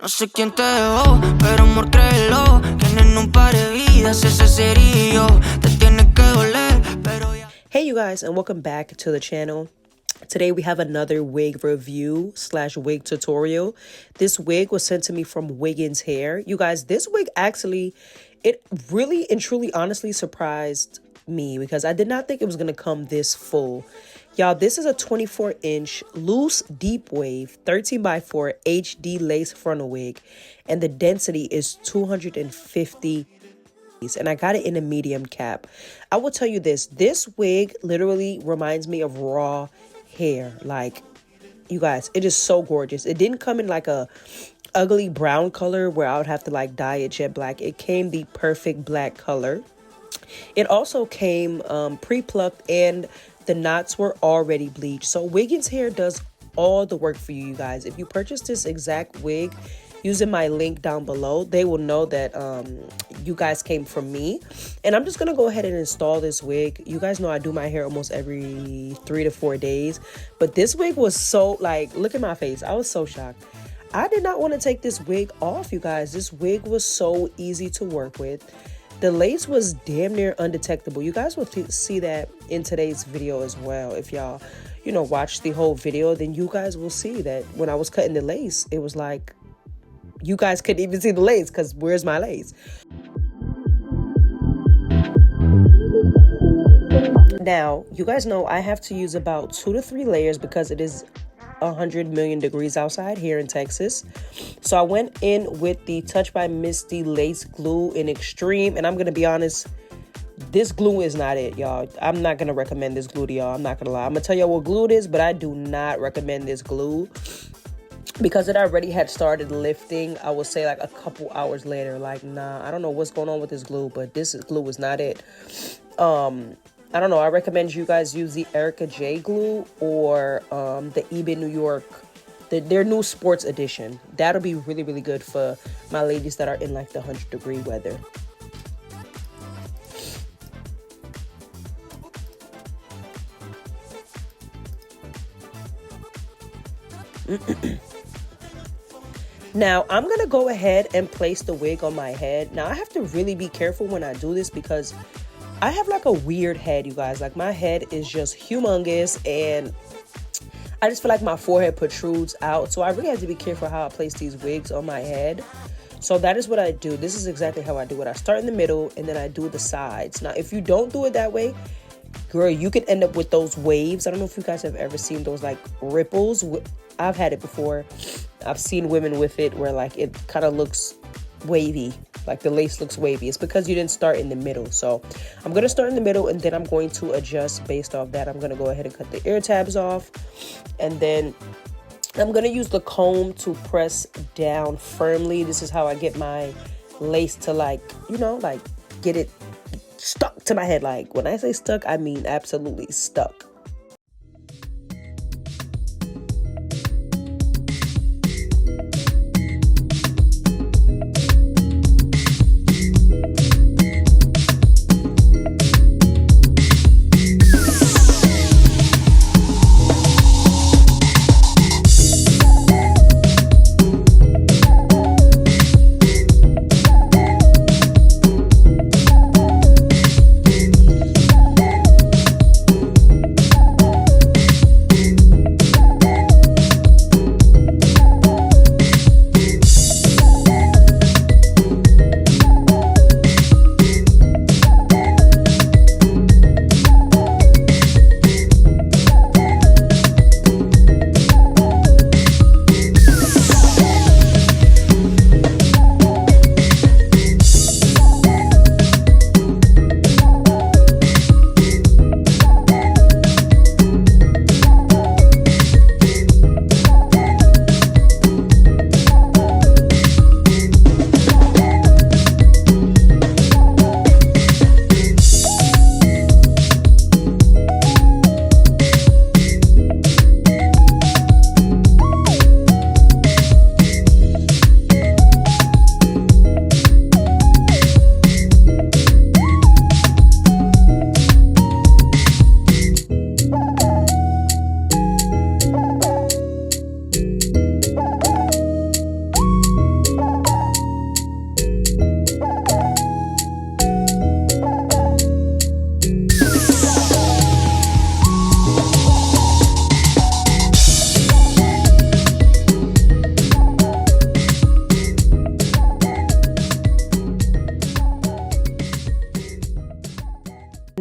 No sé quién te dejó, pero amor créelo, que en un par de vidas ese sería yo. Te tiene que doler, pero ya. Hey you guys, and welcome back to the channel. Today we have another wig review / wig tutorial. This wig was sent to me from Wiggins Hair. You guys, this wig actually, it really and truly honestly surprised me because I did not think it was going to come this full. Y'all, this is a 24-inch loose deep wave 13x4 HD lace frontal wig, and the density is 250, and I got it in a medium cap. I will tell you this wig literally reminds me of raw hair. Like, you guys, it is so gorgeous. It didn't come in like a ugly brown color where I would have to like dye it jet black. It came the perfect black color. It also came pre-plucked, and the knots were already bleached. So Wiggins Hair does all the work for you guys. If you purchase this exact wig using my link down below, they will know that you guys came from me. And I'm just gonna go ahead and install this wig. You guys know I do my hair almost every 3 to 4 days, but this wig was so, like, look at my face. I was so shocked. I did not want to take this wig off, you guys. This wig was so easy to work with. The lace was damn near undetectable. You guys will see that in today's video as well. If y'all, watch the whole video, then you guys will see that when I was cutting the lace, it was like, you guys couldn't even see the lace because where's my lace? Now, you guys know I have to use about 2 to 3 layers because it is 100 million degrees outside here in Texas. So I went in with the Touch by Misty lace glue in extreme, and I'm gonna be honest, this glue is not it, y'all. I'm not gonna recommend this glue to y'all. I'm not gonna lie. I'm gonna tell y'all what glue it is, but I do not recommend this glue because it already had started lifting. I would say like a couple hours later. Like, nah, I don't know what's going on with this glue, but this glue is not it. I don't know. I recommend you guys use the Erica J glue or the eBay New York, their new sports edition. That'll be really, really good for my ladies that are in like the 100-degree weather. Now, I'm going to go ahead and place the wig on my head. Now, I have to really be careful when I do this because I have like a weird head, you guys. Like, my head is just humongous, and I just feel like my forehead protrudes out. So I really have to be careful how I place these wigs on my head. So that is what I do. This is exactly how I do it. I start in the middle, and then I do the sides. Now, if you don't do it that way, girl, you could end up with those waves. I don't know if you guys have ever seen those like ripples. I've had it before. I've seen women with it where like it kind of looks wavy, like the lace looks wavy. It's because you didn't start in the middle. So I'm going to start in the middle, and then I'm going to adjust based off that. I'm going to go ahead and cut the ear tabs off, and then I'm going to use the comb to press down firmly. This is how I get my lace to like get it stuck to my head. Like, when I say stuck, I mean absolutely stuck.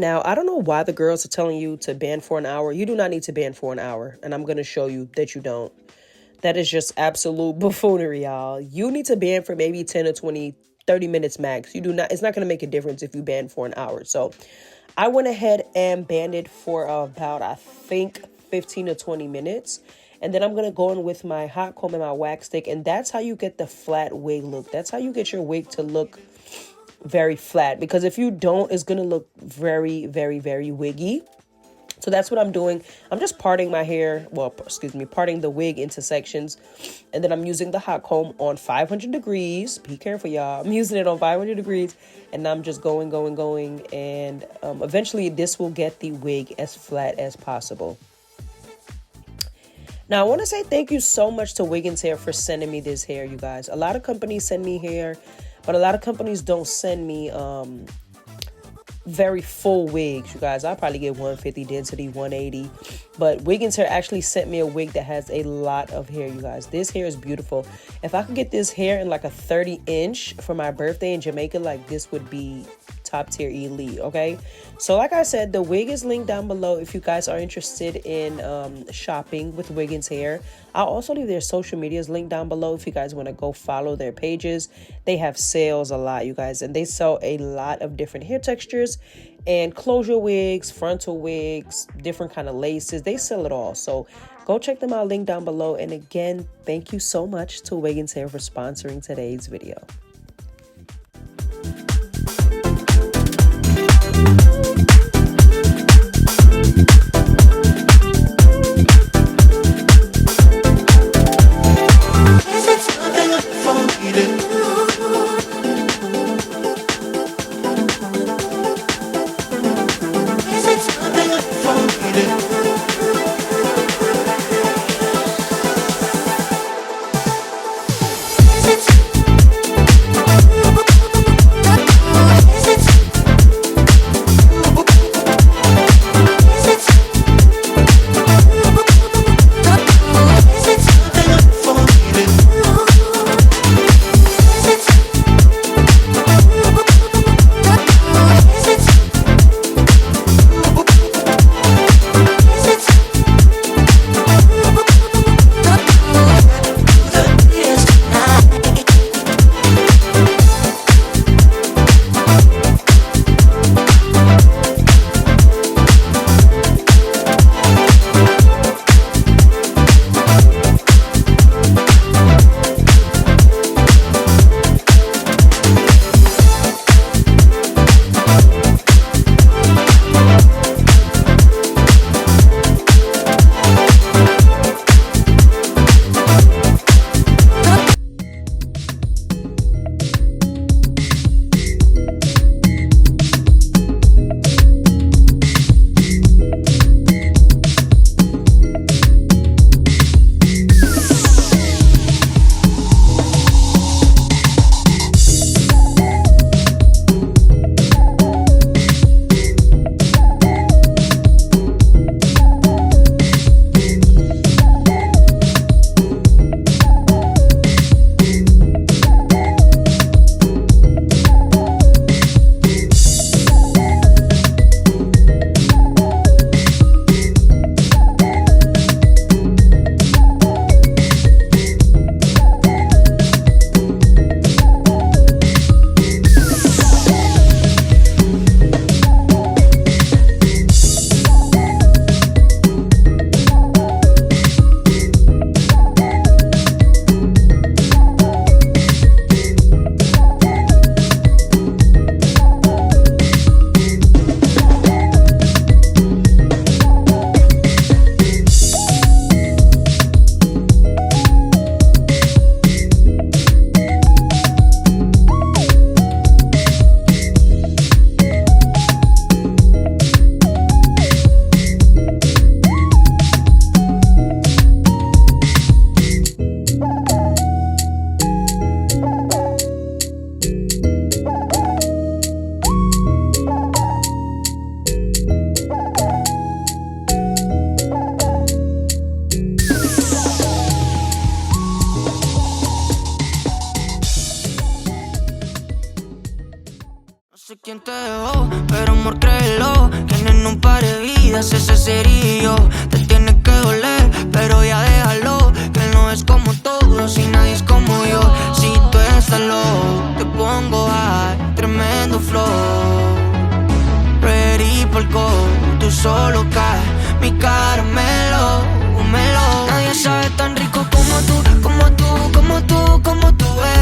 Now, I don't know why the girls are telling you to band for an hour. You do not need to band for an hour, and I'm going to show you that you don't. That is just absolute buffoonery, y'all. You need to band for maybe 10 or 20, 30 minutes max. You do not, it's not going to make a difference if you band for an hour. So I went ahead and banded for about, I think, 15 to 20 minutes. And then I'm going to go in with my hot comb and my wax stick. And that's how you get the flat wig look. That's how you get your wig to look very flat. Because if you don't, it's going to look very, very, very wiggy. So that's what I'm doing. I'm just parting my hair, well, excuse me, parting the wig into sections. And then I'm using the hot comb on 500 degrees. Be careful, y'all. I'm using it on 500 degrees. And I'm just going. And eventually this will get the wig as flat as possible. Now, I want to say thank you so much to Wiggins Hair for sending me this hair, you guys. A lot of companies send me hair, but a lot of companies don't send me very full wigs, you guys. I'll probably get 150 density, 180. But Wiggins Hair actually sent me a wig that has a lot of hair, you guys. This hair is beautiful. If I could get this hair in like a 30-inch for my birthday in Jamaica, like this would be top tier elite, okay? So like I said, the wig is linked down below if you guys are interested in shopping with Wiggins Hair. I'll also leave their social medias linked down below if you guys want to go follow their pages. They have sales a lot, you guys, and they sell a lot of different hair textures and closure wigs, frontal wigs, different kind of laces. They sell it all. So go check them out, link down below. And again, thank you so much to Wiggins Hair for sponsoring today's video. sé quién te dejó, pero amor créelo, que en un par de vidas ese sería yo. Te tiene que doler, pero ya déjalo, que él no es como todos y nadie es como yo. Si tú estás low, te pongo high, tremendo flow. Ready por el go, tú solo caes, mi caramelo, un melón. Nadie sabe tan rico como tú, como tú, como tú, como tú eres.